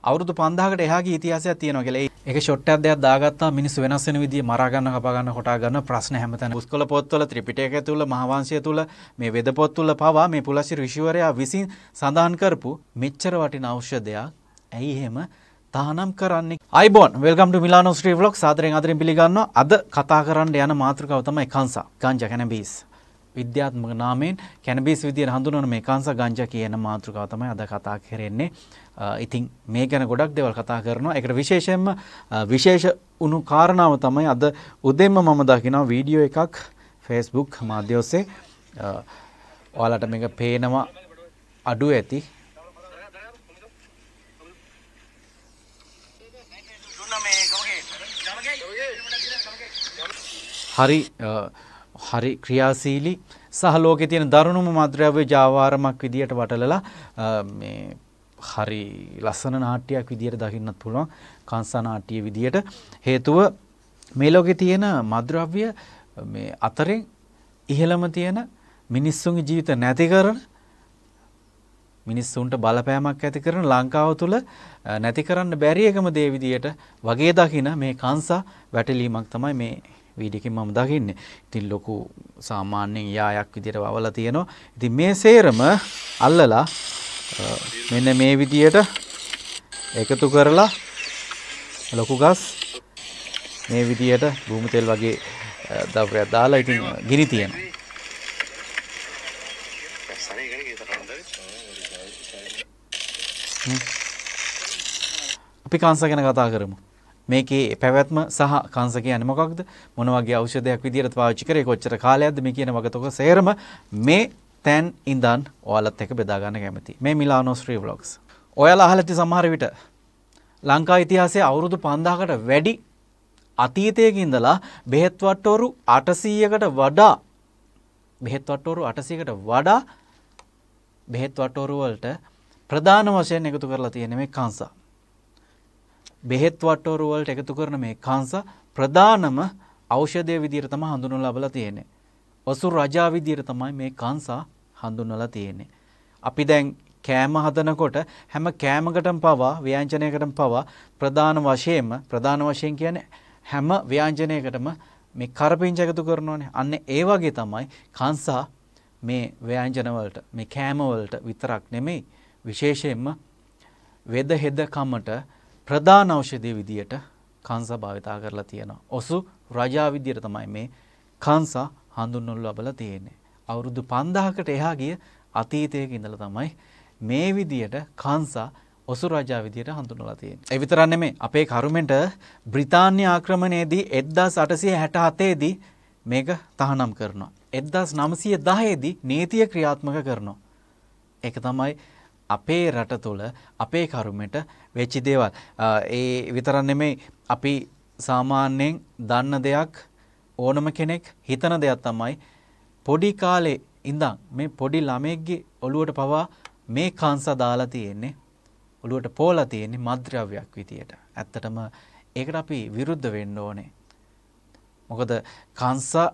අවුරුදු 5000කට එහාගේ ඉතිහාසයක් තියෙනවා කියලා. ඒක ෂොට් එකක් දෙයක් දාගත්තා මිනිස්සු වෙනස් වෙන විදිය මරා ගන්න, කපා ගන්න, කොටා ගන්න ප්‍රශ්න හැමතැන. පුස්කොළ පොත්වල, ත්‍රිපිටකය තුල, මහාවංශය තුල, මේ වෙද පොත් තුල පවා මේ පුලස්ත්‍ය ඍෂිවරයා විසින් සඳහන් කරපු මෙච්චර වටිනා ඖෂධයක් ඇයි එහෙම තහනම් කරන්නේ? අයිබෝන් වෙල්කම් ටු මිලානෝ ස්ට්‍රී ව්ලොග්. ආදරෙන් පිළිගන්නවා. අද කතා කරන්න යන මාතෘකාව තමයි කංසා, ගංජා, කැනබිස්. විද්‍යාත්මක නාමයෙන් කැනබිස් විදියට හඳුන්වන මේ කංසා ගංජා කියන මාතෘකාව තමයි අද කතා කරන්නේ. ඉතින් මේ ගැන ගොඩක් දේවල් කතා කරනවා. ඒකට විශේෂයෙන්ම විශේෂ උණු කාරණාව තමයි අද උදෙන්ම මම දකිනවා වීඩියෝ එකක් Facebook මාධ්‍ය ඔස්සේ. ඔයාලට මේක පේනවා අඩු ඇති. හරි ක්‍රියාශීලී සහ ලෝකේ තියෙන දරුණුම මද්ද්‍රව්‍ය ජාවාරමක් විදියට වටලලා මේ හරි ලස්සන නාට්‍යයක් විදියට දකින්නත් පුළුවන් කංසා නාට්‍ය විදියට. හේතුව මේ ලෝකේ තියෙන මද්ද්‍රව්‍ය මේ අතරින් ඉහළම තියෙන මිනිස්සුන්ගේ ජීවිත නැති කරන, මිනිස්සුන්ට බලපෑමක් ඇති කරන, ලංකාව තුල නැති කරන්න බැරි එකම දේ විදියට වගේ දකින මේ කංසා වැටලීමක් තමයි මේ වීඩියෝ එකෙන් මම දකින්නේ. ඉතින් ලොකු සාමාන්‍යයෙන් යායක් විදියට වවලා තියෙනවා. ඉතින් මේ සේරම අල්ලලා මෙන්න මේ විදියට එකතු කරලා ලොකු ගස් මේ විදියට භූමි තෙල් වගේ ද්‍රව්‍යයක් දාලා ඉතින් ගිනි තියෙනවා. අපි කංසා ගැන කතා කරමු. මේකේ පැවැත්ම සහ කංසා කියන්නේ මොකක්ද? මොන වගේ ඖෂධයක් විදියට පාවිච්චි කරේ, කොච්චර කාලයක්ද මේ කියන වගතොක සේරම මේ තැන් ඉඳන් ඔයාලත් එක්ක බෙදා ගන්න කැමතියි. මේ මිලානෝ ස්ට්‍රී ව්ලොග්ස්. ඔයාලා අහලා තියෙන සමහර විට ලංකා ඉතිහාසයේ අවුරුදු 5000කට වැඩි අතීතයක ඉඳලා බෙහෙත් වට්ටෝරු 800කට වඩා බෙහෙත් වට්ටෝරු වලට ප්‍රධාන වශයෙන් එකතු කරලා තියෙන මේ කංසා. බෙහෙත් වට්ටෝරු වලට එකතු කරන මේ කංසා ප්‍රධානම ඖෂධය විදියට තමයි හඳුන්වලා ලබලා තියෙන්නේ. වසු රජා විදියට තමයි මේ කංසා හඳුන්වලා තියෙන්නේ. අපි දැන් කෑම හදනකොට හැම කෑමකටම පවා ව්‍යංජනයකටම පවා ප්‍රධාන වශයෙන් කියන්නේ හැම ව්‍යංජනයකටම මේ කරපිංච එකතු කරනවානේ. අන්න ඒ වගේ තමයි කංසා මේ ව්‍යංජන වලට, මේ කෑම වලට විතරක් නෙමෙයි, විශේෂයෙන්ම වෙද හෙද කමට ප්‍රධාන ඖෂධය විදියට කංසා භාවිතා කරලා තියෙනවා. ඔසු රජා විදියට තමයි මේ කංසා හඳුන්වනු ලබලා තියෙන්නේ. අවුරුදු 5000කට එහා ගිය අතීතයක ඉඳලා තමයි මේ විදියට කංසා ඔසු රජා විදියට හඳුන්වලා තියෙන්නේ. ඒ විතරක් නෙමෙයි, අපේ කරුමෙන්ට බ්‍රිතාන්‍ය ආක්‍රමණයේදී 1867 දී මේක තහනම් කරනවා. 1910 දී නීතිය ක්‍රියාත්මක කරනවා. ඒක තමයි අපේ රට තුළ අපේ කරුමෙට වෙච්ච දේවල්. ඒ විතරක් නෙමෙයි, අපි සාමාන්‍යයෙන් දන්න දෙයක්, ඕනම කෙනෙක් හිතන දෙයක් තමයි පොඩි කාලේ ඉඳන් මේ පොඩි ළමෙක්ගේ ඔළුවට පවා මේ කංසා දාලා තියෙන්නේ, ඔළුවට පෝලා තියෙන්නේ මද්ද්‍රව්‍යයක් විදියට. ඇත්තටම ඒකට අපි විරුද්ධ වෙන්න ඕනේ. මොකද කංසා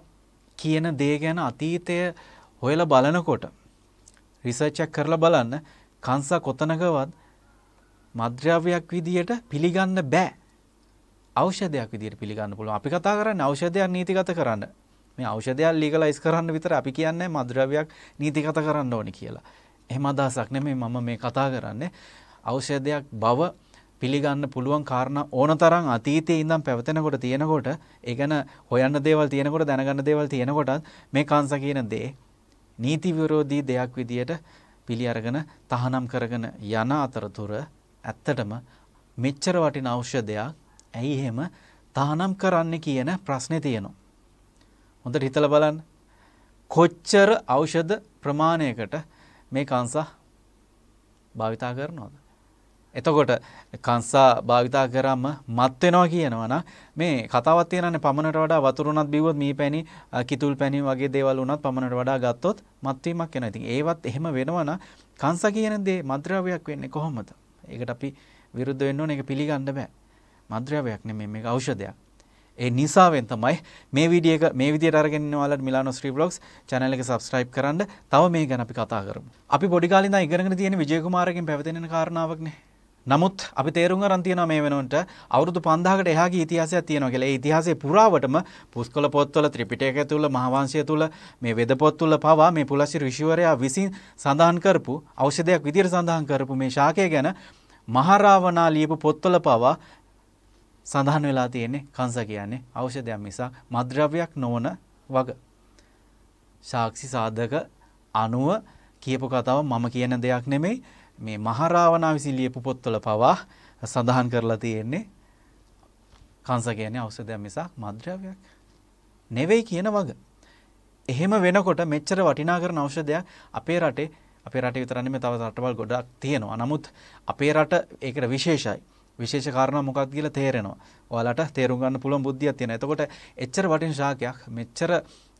කියන දේ ගැන අතීතය හොයලා බලනකොට, රිසර්ච් එක කරලා බලන්න, කංසා කොතනකවත් මද්ද්‍රව්‍යයක් විදියට පිළිගන්න බෑ. ඖෂධයක් විදියට පිළිගන්න පුළුවන්. අපි කතා කරන්නේ ඖෂධයක් නීතිගත කරන්න. මේ ඖෂධයක් ලීගලයිස් කරන්න විතර අපි කියන්නේ මද්ද්‍රව්‍යයක් නීතිගත කරන්න ඕනේ කියලා. එහෙම අදහසක් නෙමෙයි මම මේ කතා කරන්නේ. ඖෂධයක් බව පිළිගන්න පුළුවන් කාරණා ඕනතරම් අතීතයේ ඉඳන් පැවතෙනකොට තියෙනකොට, ඒ ගැන හොයන්න දේවල් තියෙනකොට, දැනගන්න දේවල් තියෙනකොටත් මේ කංසා කියන දේ නීති විරෝධී දෙයක් විදියට පිළි අරගෙන තහනම් කරගෙන යන අතරතුර ඇත්තටම මෙච්චර වටින ඖෂධයක් ඇයි එහෙම තහනම් කරන්න කියන ප්‍රශ්නේ තියෙනවා. හොඳට හිතලා බලන්න. කොච්චර ඖෂධ ප්‍රමාණයකට මේ කංසා භාවිතා කරනවද? එතකොට කංසා භාවිතා කරාම මත් වෙනවා කියනවා නම් මේ කතාවක් තියෙනනේ, පමණට වඩා වතුර උනත් බිව්වොත් මීපැණි, කිතුල් පැණි වගේ දේවල් උනත් පමණට වඩා ගත්තොත් මත් වීමක් වෙනවා. ඉතින් ඒවත් එහෙම වෙනවා නම් කංසා කියන දේ මද්ද්‍රව්‍යයක් වෙන්නේ කොහොමද? ඒකට අපි විරුද්ධ වෙන්න ඕනේ. ඒක පිළිගන්න බෑ. මද්ද්‍රව්‍යයක් නෙමෙයි, මේක ඖෂධයක්. ඒ නිසාවෙන් තමයි මේ වීඩියෝ එක මේ විදියට අරගෙන ඉන්න ඔයාලට මිලානෝ ස්ට්‍රී ව්ලොග්ස් channel එක subscribe කරන්න. තව මේ ගැන අපි කතා කරමු. අපි පොඩි කාලේ ඉඳන් ඉගෙනගෙන තියෙන විජය කුමාරගෙන් පැවතෙන කාරණාවක් නේ. නමුත් අපි තේරුම් ගන්න තියෙනවා මේ වෙනකොට අවුරුදු 5000කට එහාගේ ඉතිහාසයක් තියෙනවා කියලා. ඒ ඉතිහාසයේ පුරාවටම පුස්කොළ පොත්වල ත්‍රිපිටකය තුල මහාවංශය තුල මේ වෙද පොත් තුල පවා මේ පුලසිරි ඍෂිවරයා විසින් සඳහන් කරපු ඖෂධයක් විදියට සඳහන් කරපු මේ ශාකය ගැන මහරාවණා ලියපු පොත්වල පවා සඳහන් වෙලා තියෙන්නේ කංශ කියන්නේ ඖෂධයක් මිසක් මත්ද්‍රව්‍යයක් නොවන වග. සාක්ෂි සාධක අනුව කියපු කතාව මම කියන දෙයක් නෙමෙයි. මේ මහරාවණා විසින් ලියපු පොත්වල පවා සඳහන් කරලා තියෙන්නේ කංශ කියන්නේ ඖෂධයක් මිසක් මත්ද්‍රව්‍යයක් නෙවෙයි කියන වග. එහෙම වෙනකොට මෙච්චර වටිනා කරන ඖෂධයක් අපේ රටේ විතර නෙමෙයි තව රටවල් ගොඩක් තියෙනවා. නමුත් අපේ රට ඒකට විශේෂයි. විශේෂ කාරණා මොකක්ද කියලා තේරෙනවා. ඔයාලට තේරුම් ගන්න පුළුවන් බුද්ධියක් තියෙනවා. එතකොට එච්චර වටින ශාකයක් මෙච්චර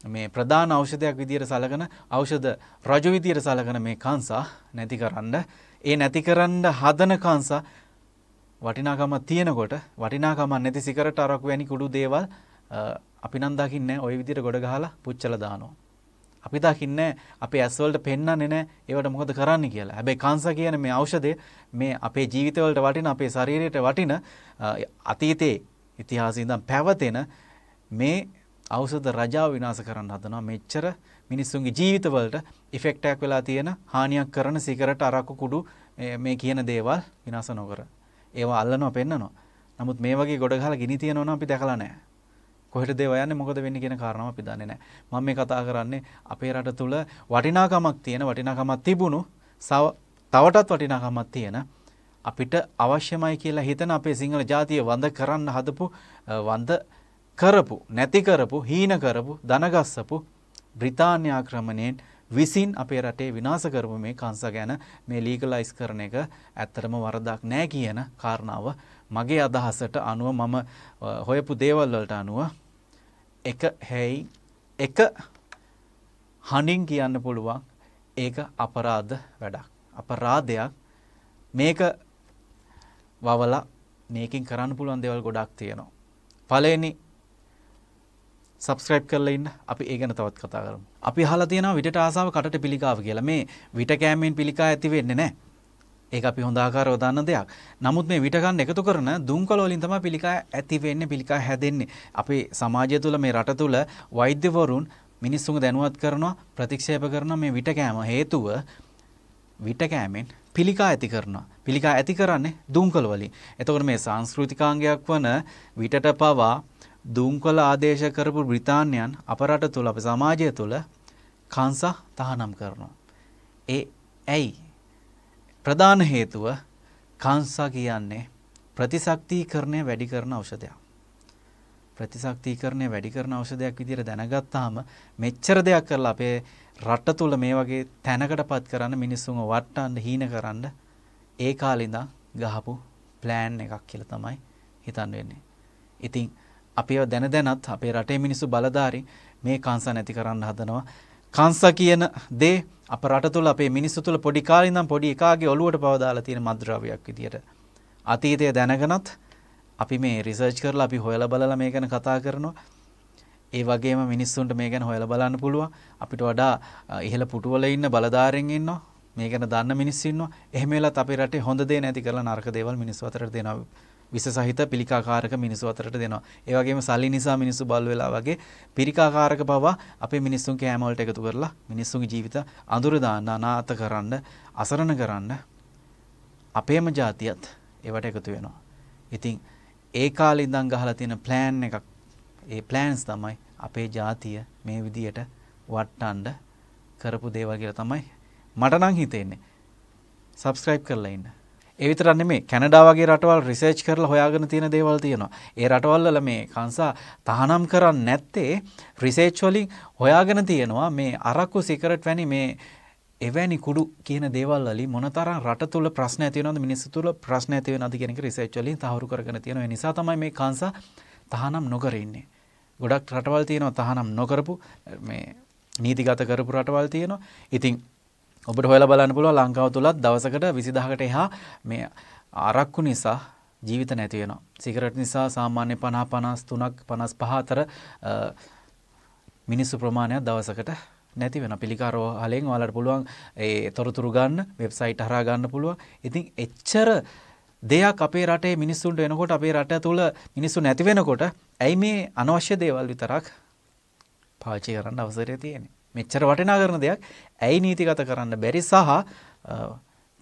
මේ ප්‍රධාන ඖෂධයක් විදියට සලකන ඖෂධ රජු විදියට සලකන මේ කංශා නැති කරන්න හදන කංශා වටිනාකම තියෙනකොට වටිනාකම නැති සිගරට් අරක්කු වැනි කුඩු දේවල් අපි නම් දකින්නේ ওই විදියට ගොඩ ගහලා පුච්චලා දානවා. අපි දකින්නේ අපේ ඇස් වලට පෙන්වන්නේ නැහැ ඒවට මොකද කරන්න කියලා. හැබැයි කංශ කියන මේ ඖෂධය මේ අපේ ජීවිතවලට වටින අපේ ශරීරයට වටින අතීතයේ ඉතිහාසයේ ඉඳන් පැවතෙන මේ ඖෂධ රජාව විනාශ කරන්න හදනවා. මෙච්චර මිනිස්සුන්ගේ ජීවිතවලට ඉෆෙක්ට් එකක් වෙලා තියෙන හානියක් කරන සිගරට් අරක්කු කුඩු මේ කියන දේවල් විනාශ නොකර ඒවා අල්ලනවා පෙන්නනවා. නමුත් මේ වගේ ගොඩ ගහලා ගිනි තියනවා නම් අපි දැකලා නැහැ. කොහෙටද ඒවා යන්නේ මොකද වෙන්නේ කියන කාරණාව අපි දන්නේ නැහැ. මම මේ කතා කරන්නේ අපේ රට තුල වටිනාකමක් තිබුණු තවටත් වටිනාකමක් තියෙන අපිට අවශ්‍යමයි කියලා හිතන අපේ සිංහල ජාතිය වඳ කරන්න හදපු නැති කරපු හීන කරපු දනගස්සපු බ්‍රිතාන්‍ය ආක්‍රමණයෙන් විසින් අපේ රටේ විනාශ කරපු මේ කංශ ගැන මේ ලීගලයිස් කරන එක ඇත්තටම වරදක් නෑ කියන කාරණාව මගේ අදහසට අනුව මම හොයපු දේවල් වලට අනුව එක හඬින් කියන්න පුළුවන් ඒක අපරාධ වැඩක්. අපරාධයක්. මේක වවලා මේකෙන් කරන්න පුළුවන් දේවල් ගොඩක් තියෙනවා. පළවෙනි සබ්ස්ක්‍රයිබ් කරලා ඉන්න අපි ඒ ගැන තවත් කතා කරමු. අපි අහලා තියෙනවා විටට ආසාව කටට පිළිකාව කියලා. මේ විට කෑමෙන් පිළිකා ඇති වෙන්නේ නැහැ. ඒක අපි හොඳ ආකාරව දන්න දෙයක්. නමුත් මේ විට ගන්න එකතු කරන දුම්කල වලින් තමයි පිළිකා ඇති වෙන්නේ, පිළිකා හැදෙන්නේ. අපේ සමාජය තුළ මේ රට තුළ වෛද්‍යවරුන් මිනිස්සුන්ව දැනුවත් කරනවා, ප්‍රතික්ෂේප කරනවා මේ විට කෑම හේතුව විට කෑමෙන් පිළිකා ඇති කරනවා. පිළිකා ඇති කරන්නේ දුම්කල වලින්. එතකොට මේ සංස්කෘතිකාංගයක් වන විටට පවා දුම්කොළ ආදේශ කරපු බ්‍රිතාන්‍යයන් අපරට තුළ අපේ සමාජය තුළ කංශ තහනම් කරනවා. ඇයි? ප්‍රධාන හේතුව කංශ කියන්නේ ප්‍රතිශක්තිකරණය වැඩි කරන ඖෂධයක්. ප්‍රතිශක්තිකරණය වැඩි කරන ඖෂධයක් විදිහට දැනගත්තාම මෙච්චර දෙයක් කරලා අපේ රට තුළ මේ වගේ තැනකටපත් කරන්න මිනිස්සුන්ව වට්ටන්න හීන කරන්න ඒ කාලේ ඉඳන් ගහපු ප්ලෑන් එකක් කියලා තමයි හිතන්න වෙන්නේ. ඉතින් අපි දැනත් අපේ රටේ මිනිස්සු බලධාරී මේ කංශ නැති කරන්න හදනවා. කංශ කියන දේ අප රට තුළ අපේ මිනිස්සු තුළ පොඩි කාලේ ඉඳන් පොඩි එකාගේ ඔළුවට පව දාලා තියෙන මත්ද්‍රව්‍යයක් විදියට. අතීතය දැනගෙනත් අපි මේ රිසර්ච් කරලා අපි හොයලා බලලා මේ ගැන කතා කරනවා. ඒ වගේම මිනිස්සුන්ට මේ ගැන හොයලා බලන්න පුළුවන්. අපිට වඩා ඉහළ පුටුවල ඉන්න බලධාරීන් ඉන්නවා. මේ ගැන දන්න මිනිස්සු ඉන්නවා. එහෙම වෙලත් අපේ රටේ හොඳ දේ නැති කරලා නරක දේවල් මිනිස්සු අතරට දෙනවා. විස සහිත පිළිකාකාරක මිනිස්සු අතරට දෙනවා. ඒ වගේම සල්ලි නිසා මිනිස්සු බල් වෙලා වගේ පිළිකාකාරක බව අපේ මිනිස්සුන් කෑම වලට එකතු කරලා මිනිස්සුන්ගේ ජීවිත අඳුර දාන්න, අනාථ කරන්න, අසරණ කරන්න අපේම ජාතියත් ඒවට එකතු වෙනවා. ඉතින් ඒ කාලේ ඉඳන් ගහලා තියෙන ප්ලෑන් එකක්. ඒ ප්ලෑන්ස් තමයි අපේ ජාතිය මේ විදියට වට්ටන්න කරපු දේවල් කියලා තමයි මට නම් හිතෙන්නේ. සබ්ස්ක්‍රයිබ් කරලා ඉන්න. ඒ විතරක් නෙමෙයි කැනඩා වගේ රටවල් රිසර්ච් කරලා හොයාගෙන තියෙන දේවල් තියෙනවා. ඒ රටවල් වල මේ කංශ තහනම් කරන්නේ නැත්තේ රිසර්ච් වලින් හොයාගෙන තියෙනවා මේ අරක්කු සිගරට් වැනි මේ එවැනි කුඩු කියන දේවල් වලින් මොනතරම් රට තුල ප්‍රශ්න ඇති වෙනවද මිනිස්සු තුල ප්‍රශ්න ඇති වෙනවද කියන එක රිසර්ච් වලින් තහවුරු කරගෙන තියෙනවා. ඒ නිසා තමයි මේ කංශ තහනම් නොකර ඉන්නේ. ගොඩක් රටවල් තියෙනවා තහනම් නොකරපු මේ නීතිගත කරපු රටවල් තියෙනවා. ඉතින් ඔබට හොයලා බලන්න පුළුවන් ලංකාව තුලත් දවසකට 20000කට එහා මේ අරක්කු නිසා ජීවිත නැති වෙනවා. සිගරට් නිසා සාමාන්‍ය 50 53ක් 55 අතර මිනිස්සු ප්‍රමාණයක් දවසකට නැති වෙනවා. පිළිකාරෝහලෙන් ඔයාලට පුළුවන් ඒ තොරතුරු ගන්න වෙබ්සයිට් හරහා ගන්න පුළුවන්. ඉතින් එච්චර දෙයක් අපේ රටේ මිනිස්සුන්ට එනකොට අපේ රට තුළ මිනිස්සු නැති වෙනකොට ඇයි මේ අනවශ්‍ය දේවල් විතරක් පාවිච්චි කරන්න අවසරය තියෙන්නේ? මෙච්චර වටිනා කරන දෙයක් ඇයි නීතිගත කරන්න බැරි සහ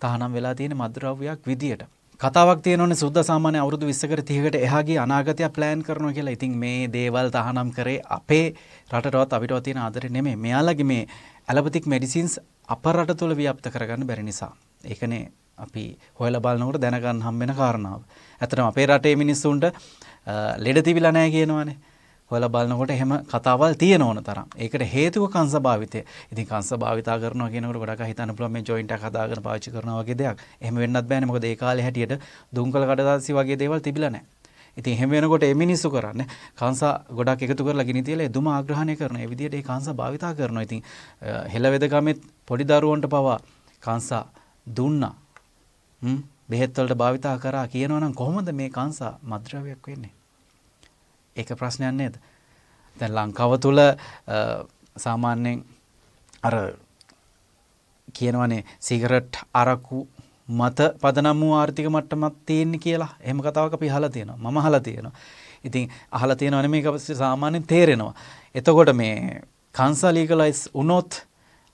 තහනම් වෙලා තියෙන මත්ද්‍රව්‍යයක් විදියට. කතාවක් තියෙනෝනේ සුද්ධ සාමාන්‍ය අවුරුදු 20කට 30කට එහා ගිය අනාගතය ප්ලෑන් කරනවා කියලා. ඉතින් මේ දේවල් තහනම් කරේ අපේ රටටවත් අපිටවත් තියෙන ආදරේ නෙමෙයි. මෙයාලගේ මේ ඇලොපැතික් මෙඩිසින්ස් අප රට තුළ ව්‍යාප්ත කරගන්න බැරි නිසා. ඒකනේ අපි හොයලා බලනකොට දැනගන්න හම් වෙන කාරණාව. ඇත්තටම අපේ රටේ මිනිස්සුන්ට ලෙඩ තිබිලා නැහැ කියනවානේ. හොයලා බලනකොට එහෙම කතාවල් තියෙන ඕන තරම්. ඒකට හේතුව කංශ භාවිතය. ඉතින් කංශ භාවිතා කරනවා කියනකොට ගොඩක් හිතන්න පුළුවන් මේ ජොයින්ට් එක හදාගෙන පාවිච්චි කරනවා වගේ දෙයක්. එහෙම වෙන්නත් බෑනේ. මොකද ඒ කාලේ හැටියට දුම්කල කඩදාසි වගේ දේවල් තිබිලා නැහැ. ඉතින් එහෙම වෙනකොට මේ මිනිස්සු කරන්නේ කංශ ගොඩක් එකතු කරලා ගිනි තියලා ඒ දුම ආග්‍රහණය කරන. ඒ විදිහට ඒ කංශ භාවිතා කරනවා. ඉතින් හෙළවෙදගමෙත් පොඩි දරුවන්ට පවා කංශ දුන්නා. බෙහෙත් වලට භාවිතා කරා කියනවනම් කොහොමද මේ කංශ මත්ද්‍රව්‍යයක් වෙන්නේ? ඒක ප්‍රශ්නයක් නේද? දැන් ලංකාව තුල සාමාන්‍යයෙන් අර කියනවනේ සිගරට් අරක්කු මත පදනම් වූ ආර්ථික මට්ටමක් තියෙන කියලා. එහෙම කතාවක් අපි අහලා තියෙනවා. මම අහලා තියෙනවා. ඉතින් අහලා තියෙනවා නෙමෙයි මේක සාමාන්‍යයෙන් තේරෙනවා. එතකොට මේ කංශ ලීගලයිස් වුණොත්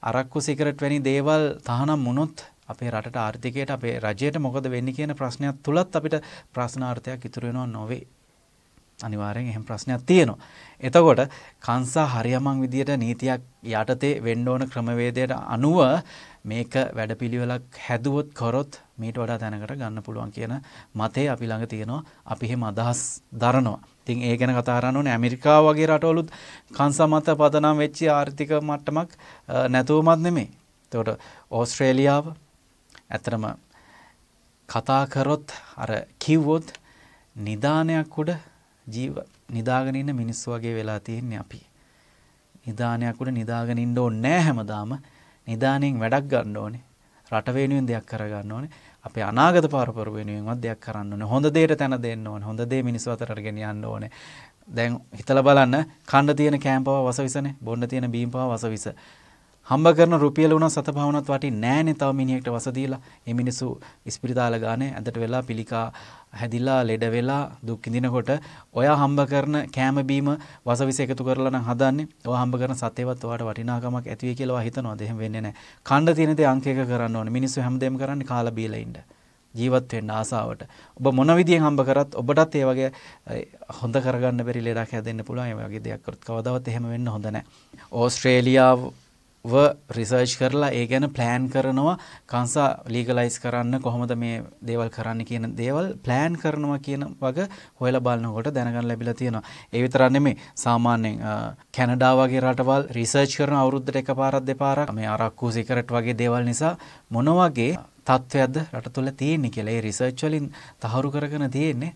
අරක්කු සිගරට් වැනි දේවල් තහනම් වුණොත් අපේ රටට ආර්ථිකයට අපේ රජයට මොකද වෙන්නේ කියන ප්‍රශ්නයක් තුලත් අපිට ප්‍රශ්නාර්ථයක් ඉතුරු වෙනව නොවේ. අනිවාර්යෙන් එහෙම ප්‍රශ්නයක් තියෙනවා. එතකොට කංශ හරියමං විදියට නීතියක් යටතේ වෙන්න ඕන ක්‍රමවේදයට අනුව මේක වැඩපිළිවෙලක් හැදුවොත් කරොත් මීට වඩා දැනකට ගන්න පුළුවන් කියන මතය අපි ළඟ තියෙනවා. අපි එහෙම අදහස් දරනවා. ඉතින් ඒ ගැන කතා කරන්න ඕනේ. ඇමරිකාව වගේ රටවලුත් කංශ මත පදනම් වෙච්ච ආර්ථික මට්ටමක් නැතුවමත් නෙමෙයි. එතකොට ඕස්ට්‍රේලියාව ඇත්තටම කතා කරොත් අර කිව්වොත් නිදානයක් උඩ නිදාගෙන ඉන්න මිනිස්සු වගේ වෙලා තියෙන්නේ අපි. නිදානයක් උඩ නිදාගෙන ඉන්න ඕනේ නැහැ හැමදාම. නිදානෙන් වැඩක් ගන්න ඕනේ. රට වෙනුවෙන් දෙයක් කරගන්න ඕනේ. අපේ අනාගත පරපුර වෙනුවෙන්වත් දෙයක් කරන්න ඕනේ. හොඳ දෙයට තැන දෙන්න ඕනේ. හොඳ දේ මිනිස්සු අතරට ගෙනියන්න ඕනේ. දැන් හිතලා බලන්න කන්න තියෙන කෑම්පව වසවිසනේ. බොන්න තියෙන බීම්පව වසවිස. හම්බ කරන රුපියල උනත් සත භාවනත් වටින්නේ නැහනේ. තව මිනිහෙක්ට වස දීලා මේ මිනිස්සු ඉස්පිරිතාල ගානේ ඇඳට වෙලා පිළිකා හැදිලා ලෙඩ වෙලා දුක් විඳිනකොට ඔයා හම්බ කරන කෑම බීම වසවිස එකතු කරලා නම් හදන්නේ. ඔයා හම්බ කරන සතේවත් ඔයාට වටිනාකමක් ඇති වෙයි කියලා ඔයා හිතනවාද? එහෙම වෙන්නේ නැහැ. කන්න තියෙන දේ අංක එක කරන්න ඕනේ. මිනිස්සු හැමදේම කරන්නේ කාලා බීලා ඉන්න. ජීවත් වෙන්න ආසාවට. ඔබ මොන විදියෙන් හම්බ කරත් ඔබටත් ඒ වගේ හොඳ කරගන්න බැරි ලෙඩක් හැදෙන්න පුළුවන්. ඒ වගේ දෙයක් කරොත් කවදාවත් එහෙම වෙන්න හොඳ නැහැ. ඕස්ට්‍රේලියාව රිසර්ච් කරලා ඒ ගැන ප්ලෑන් කරනවා. කංශ ලීගලයිස් කරන්න කොහොමද මේ දේවල් කරන්න කියන දේවල් ප්ලෑන් කරනවා කියන වගේ හොයලා බලනකොට දැනගන්න ලැබිලා තියෙනවා. ඒ විතරක් නෙමෙයි සාමාන්‍යයෙන් කැනඩා වගේ රටවල් රිසර්ච් කරන අවුරුද්දට එකපාරක් දෙපාරක් මේ අරක්කු සිගරට් වගේ දේවල් නිසා මොන වගේ තත්ත්වයක්ද රට තුළ තියෙන්නේ කියලා. ඒ රිසර්ච් වලින් තහවුරු කරගෙන තියෙන්නේ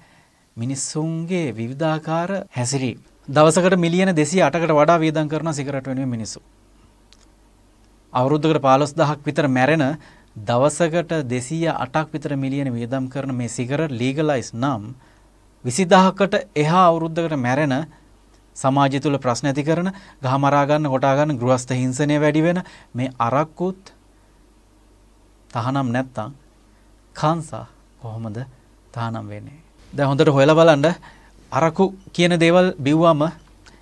මිනිස්සුන්ගේ විවිධාකාර හැසිරීම්. දවසකට මිලියන 208කට වඩා වියදම් කරන සිගරට් වෙනුවෙන් මිනිස්සු. අවුරුද්දකට 15000ක් විතර මැරෙන දවසකට 208ක් විතර මිලියන වියදම් කරන මේ සිගරට් ලීගලයිස් නම් 20000කට එහා අවුරුද්දකට මැරෙන සමාජය තුළ ප්‍රශ්න ඇති කරන ගහමරා ගන්න කොටා ගන්න ගෘහස්ත හිංසනය වැඩි වෙන මේ අරක්කුත් තහනම් නැත්තම් කංශ කොහොමද තහනම් වෙන්නේ? දැන් හොඳට හොයලා බලන්න අරක්කු කියන දේවල් බිව්වම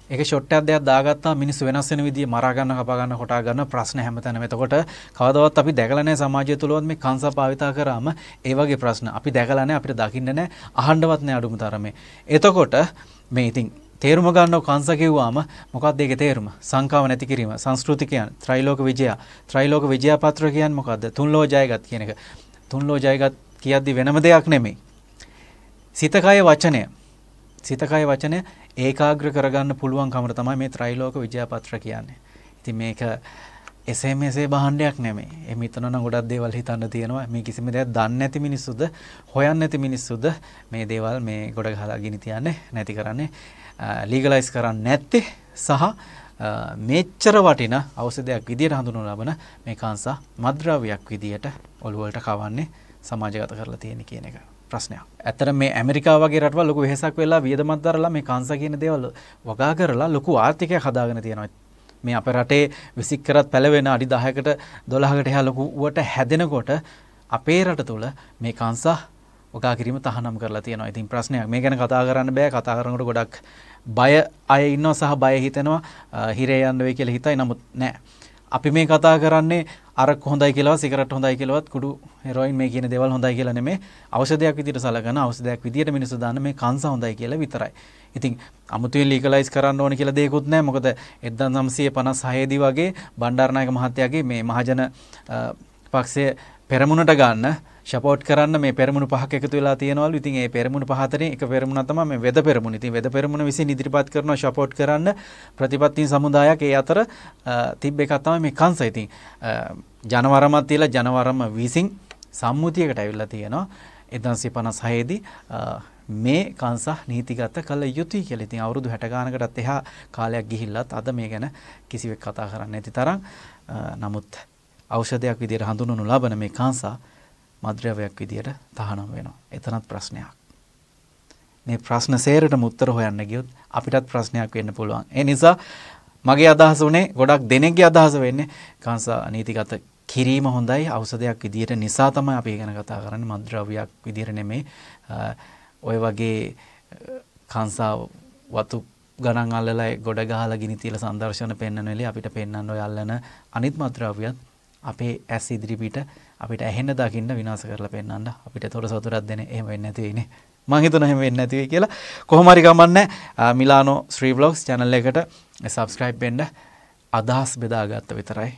ඒක ෂොට් එකක් දෙයක් දාගත්තා මිනිස්සු වෙනස් වෙන විදිය මරා ගන්න කපා ගන්න කොටා ගන්න ප්‍රශ්න හැමතැනම. එතකොට කවදාවත් අපි දැකලා නැහැ සමාජය තුලවත් මේ කංශ භාවිතා කරාම ඒ වගේ ප්‍රශ්න අපි දැකලා නැහැ, අපිට දකින්න නැහැ, අහන්නවත් නැහැ අඩුම තරමේ. එතකොට මේ ඉතින් තේරුම ගන්නව කංශ කිව්වාම මොකක්ද ඒකේ තේරුම? සංකාව නැති කිරීම, සංස්කෘති කියන්නේ ත්‍රිලෝක විජය. ත්‍රිලෝක විජය පත්‍ර කියන්නේ මොකද්ද? තුන්ලෝ ජයගත් කියන එක. තුන්ලෝ ජයගත් කියද්දි වෙනම දෙයක් නෙමෙයි. සිතකය වචනය. සිතකය වචනය ඒකාග්‍ර කරගන්න පුළුවන් කමර තමයි මේ ත්‍රිලෝක විජය පත්‍ර කියන්නේ. ඉතින් මේක එසේ මෙසේ බහණ්ඩයක් නෙමෙයි. එහෙම හිතනවා නම් ගොඩක් දේවල් හිතන්න තියෙනවා. මේ කිසිම දෙයක් දන්නේ නැති මිනිස්සුද, හොයන්නේ නැති මිනිස්සුද මේ දේවල් මේ ගොඩ ගහලා ගිනි තියන්නේ නැති කරන්නේ, ලීගලයිස් කරන්නේ නැත්තේ සහ මෙච්චර වටින ඖෂධයක් විදියට හඳුන්වන ලබන මේ කංශ මත්ද්‍රව්‍යයක් විදියට ඔළුව වලට කවන්නේ සමාජගත කරලා තියෙන කියන එක ප්‍රශ්නයක්. ඇත්තට මේ ඇමරිකාව වගේ රටවල් ලොකු වෙහෙසක් වෙලා වියදමක් දරලා මේ කංශ කියන දේවල් වගා කරලා ලොකු ආර්ථිකයක් හදාගෙන තියෙනවා. මේ අපේ රටේ විසික් කරත් පැලවෙන අඩි 10කට 12කට එහා ලොකුවට හැදෙනකොට අපේ රට තුල මේ කංශ වගා කිරීම තහනම් කරලා තියෙනවා. ඉතින් ප්‍රශ්නයක් මේ ගැන කතා කරන්න බෑ. කතා කරනකොට ගොඩක් බය අය ඉන්නවා සහ බය හිතෙනවා හිරේ යන්න වෙයි කියලා හිතයි. නමුත් නෑ. අපි මේ කතා කරන්නේ අරක් හොඳයි කියලාවත් සිගරට් හොඳයි කියලාවත් කුඩු හෙරොයින් මේ කියන දේවල් හොඳයි කියලා නෙමෙයි. ఔෂධයක් විදියට සලකන ඖෂධයක් විදියට මිනිස්සු දාන්න මේ කංශ හොඳයි කියලා විතරයි. ඉතින් අමුතුවෙන් ලීගලයිස් කරන්න ඕන කියලා දෙයක්වත් නැහැ. මොකද 1956 දී වගේ බණ්ඩාරනායක මහත්තයාගේ මේ මහජන පක්ෂයේ පෙරමුණට ගන්න සපෝට් කරන්න මේ පෙරමුණු පහක් එකතු වෙලා තියෙනවලු. ඉතින් මේ පෙරමුණු පහ අතරින් එක පෙරමුණක් තමයි මේ වෙද පෙරමුණ. ඉතින් වෙද පෙරමුණ විසින් ඉදිරිපත් කරන සපෝට් කරන්න ප්‍රතිපත්ති සමුදායක් ඒ අතර තිබ්බ එකක් තමයි මේ කංශ. ඉතින් ජනවරමත් තියලා ජනවරම විසින් සම්මුතියකට ඇවිල්ලා තියෙනවා 1956 දී මේ කංශ නීතිගත කළ යුතුයි කියලා. ඉතින් අවුරුදු 60 ගානකටත් එහා කාලයක් ගිහිල්ලත් අද මේ ගැන කිසිවෙක් කතා කරන්නේ නැති තරම් නමුත් ඖෂධයක් විදියට හඳුන්වනු ලබන මේ කංශ මද්ද්‍රව්‍යයක් විදියට තහනම් වෙනවා. එතනත් ප්‍රශ්නයක්. මේ ප්‍රශ්න සේරටම උත්තර හොයන්න ගියොත් අපිටත් ප්‍රශ්නයක් වෙන්න පුළුවන්. ඒ නිසා මගේ අදහස උනේ ගොඩක් දෙනෙක්ගේ අදහස වෙන්නේ කංශ නීතිගත කිරීම හොඳයි ඖෂධයක් විදියට නිසා තමයි අපි ගැන කතා කරන්නේ මද්ද්‍රව්‍යයක් විදියට නෙමෙයි. ඔය වගේ කංශ වතු ගණන් අල්ලලා ගොඩ ගහලා ගිනි තියලා සංදර්ශන පෙන්වන වෙලේ අපිට පෙන්වන්න ඔය අල්ලන අනිත් මද්ද්‍රව්‍යත් අපේ ඇස් ඉදිරිපිට අපිට ඇහෙන්න දකින්න විනාශ කරලා පෙන්වන්න අපිට තොර සතුටක් දෙන්නේ එහෙම වෙන්නේ නැති වෙයිනේ. මම හිතනවා එහෙම වෙන්නේ නැති වෙයි කියලා. කොහොම හරි කමන්නේ මිලානෝ ශ්‍රී vlogs channel එකට subscribe වෙන්න අදහස් බෙදාගත්ත විතරයි.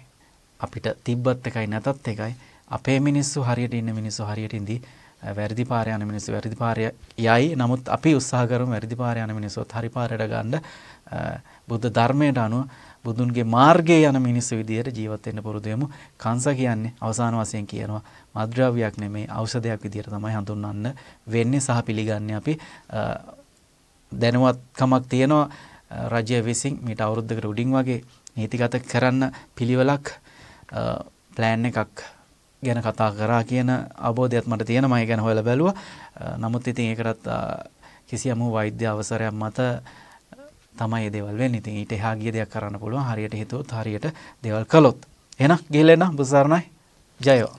අපිට තිබ්බත් එකයි නැතත් එකයි. අපේ මිනිස්සු හරියට ඉන්න මිනිස්සු හරියට ඉඳි වැරදි පාර යන මිනිස්සු වැරදි පාර යයි. නමුත් අපි උත්සාහ කරමු වැරදි පාර යන මිනිස්සුත් හරි පාරට ගන්න බුද්ධ ධර්මයට අනුව බුදුන්ගේ මාර්ගයේ යන මිනිස්සු විදියට ජීවත් වෙන්න පුරුදු වෙමු. කංශ කියන්නේ අවසාන වශයෙන් කියනවා මද්ද්‍රව්‍යයක් නෙමෙයි ඖෂධයක් විදියට තමයි හඳුන්වන්න වෙන්නේ සහ පිළිගන්නේ අපි. දැනුවත්කමක් තියෙනවා රජය විසින් මීට අවුරුද්දකට උඩින් වගේ නීතිගත කරන්න පිළිවෙලක් ප්ලෑන් එකක් ගැන කතා කරා කියන අවබෝධයත් මට තියෙනවා. මම ගැන හොයලා බැලුවා. නමුත් ඉතින් ඒකටත් කිසියම් වෛද්‍ය අවසරයක් මත තමයි මේ දේවල් වෙන්නේ. ඉතින් ඊට එහා ගිය දෙයක් කරන්න පුළුවන් හරියට හිතුවොත් හරියට දේවල් කළොත්. එහෙනම් ගිහලා එන්න බුසාරණයි ජයෝ.